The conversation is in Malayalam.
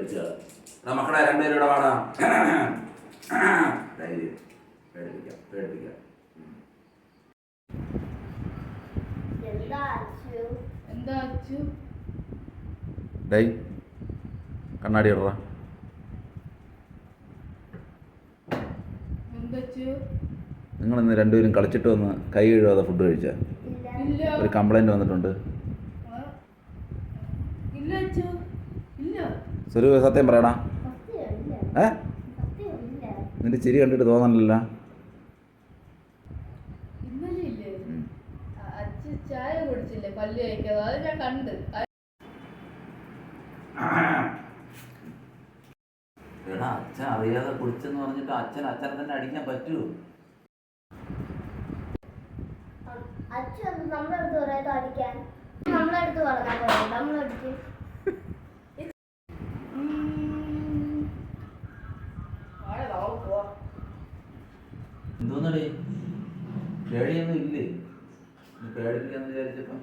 പേടിച്ച മക്കളെ രണ്ടുപേരും ഇവിടെ വാടാ. ധൈര്യം പേടിപ്പിക്കാം പേടിപ്പിക്കാം. ഡൈ കണ്ണാടി ഇടറ. നിങ്ങൾ ഇന്ന് രണ്ടുപേരും കളിച്ചിട്ട് വന്ന് കൈ കഴുകാതെ ഫുഡ് കഴിച്ച ഒരു കംപ്ലൈന്റ് വന്നിട്ടുണ്ട്. സുരു സത്യം പറയടാ. നിന്റെ ചിരി കണ്ടിട്ട് തോന്നണല്ലോ. ചായ കുടിച്ചില്ലേ പല്ല് കഴിക്കാതെ, അത് ഞാൻ കണ്ട്. എടാ അച്ഛൻ അറിയാതെ കുടിച്ചെന്ന് പറഞ്ഞിട്ട് അച്ഛനെ തന്നെ അടിക്കാൻ പറ്റുമോ? അച്ഛൻ നമ്മളെടുത്ത് പറയാത്ത അടിക്കാൻ നമ്മളെടുത്ത് പറഞ്ഞാൽ പോലെ നമ്മളടിക്കും. എന്തോന്നടേ പേടിയൊന്നും ഇല്ലേ? പേടിപ്പിക്കാന്ന് വിചാരിച്ചപ്പോ